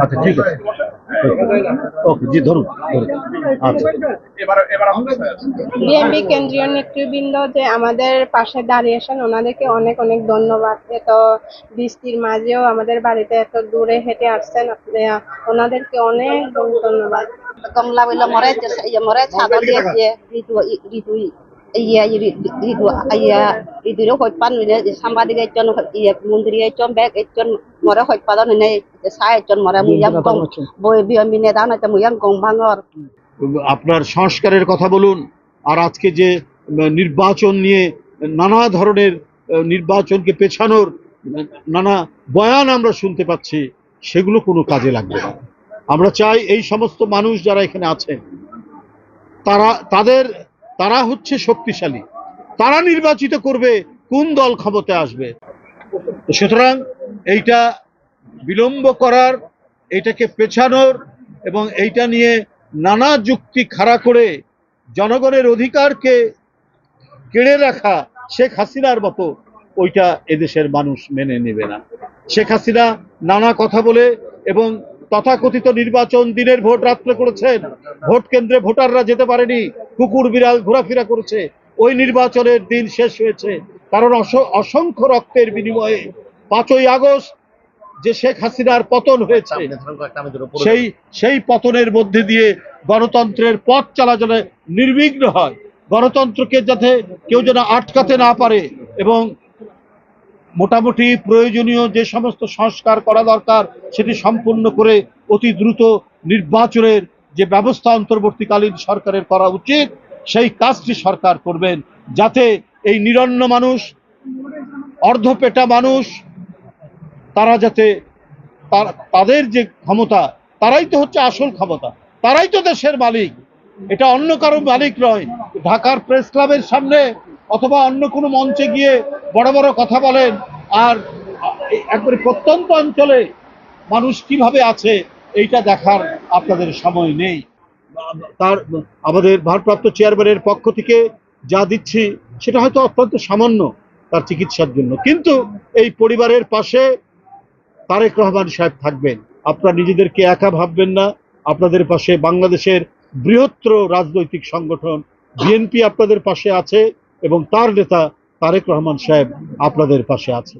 আচ্ছা ঠিক আছে, ওকে জি ধরুন। আচ্ছা বিএনপি কেন্দ্রীয় নেতৃবৃন্দ যে আমাদের পাশে দাঁড়িয়েছেন, ওনাদেরকে অনেক অনেক ধন্যবাদ। এত বৃষ্টির মাঝেও আমাদের বাড়িতে এত দূরে হেঁটে আসছেন, ওনাদেরকে অনেক ধন্যবাদ। Kemla wila moret sado dia ridu iya ridu lo hoj pan ne sambadi ge jon iya mundri ge jon bek jon more hoj padon ne sai jon more muyang gong boy bi amine dana ta muyang gong bangor। আপনার সংস্কারের কথা বলুন, আর আজকে যে নির্বাচন নিয়ে নানা ধরনের নির্বাচনকে পেছানোর নানা বয়ান আমরা শুনতে পাচ্ছি, সেগুলো কোনো কাজে লাগবে না। আমরা চাই এই সমস্ত মানুষ যারা এখানে আছেন তারা হচ্ছে শক্তিশালী, তারা নির্বাচিত করবে কোন দল ক্ষমতায় আসবে। সুতরাং এইটা বিলম্ব করার, এটাকে পেছানোর এবং এইটা নিয়ে নানা যুক্তি খাড়া করে জনগণের অধিকারকে কেড়ে রাখা শেখ হাসিনার মতো ওইটা এদেশের মানুষ মেনে নেবে না। শেখ হাসিনা নানা কথা বলে এবং তথাকথিত নির্বাচন দিনের ভোট রাত্রে করেছেন, ভোট কেন্দ্রে ভোটাররা যেতে পারেনি, কুকুর বিড়াল ঘোরাফেরা করেছে। ওই নির্বাচনের দিন শেষ হয়েছে, কারণ অসংখ্য রক্তের বিনিময়ে 5ই আগস্ট যে শেখ হাসিনার পতন হয়েছে, সেই পতনের মধ্যে দিয়ে গণতন্ত্রের পথ চলা যেন নির্বিঘ্ন হয়, গণতন্ত্রকে যাতে কেউ যেন আটকাতে না পারে, এবং মোটামুটি প্রয়োজনীয় যে সমস্ত সংস্কার করা দরকার সেটি সম্পূর্ণ করে অতি দ্রুত নির্বাচনের যে ব্যবস্থা অন্তর্বর্তীকালীন সরকারের করা উচিত, সেই কাজটি সরকার করবেন, যাতে এই নিরন্ন মানুষ, অর্ধপেটা মানুষ, তারা যাতে তাদের যে ক্ষমতা, তারাই তো হচ্ছে আসল ক্ষমতা, তারাই তো দেশের মালিক, এটা অন্য কারো মালিক নয়। ঢাকার প্রেস ক্লাবের সামনে অথবা অন্য কোনো মঞ্চে গিয়ে বড় বড় কথা বলেন, আর একবারে প্রত্যন্ত অঞ্চলে মানুষ কিভাবে আছে এইটা দেখার আপনাদের সময় নেই। আমাদের ভারপ্রাপ্ত চেয়ারম্যানের পক্ষ থেকে যা দিচ্ছি সেটা হয়তো অত্যন্ত সামান্য তার চিকিৎসার জন্য, কিন্তু এই পরিবারের পাশে তারেক রহমান সাহেব থাকবেন। আপনারা নিজেদেরকে একা ভাববেন না, আপনাদের পাশে বাংলাদেশের বৃহত্তর রাজনৈতিক সংগঠন বিএনপি আপনাদের পাশে আছে এবং তার নেতা তারেক রহমান সাহেব আপনাদের পাশে আছে।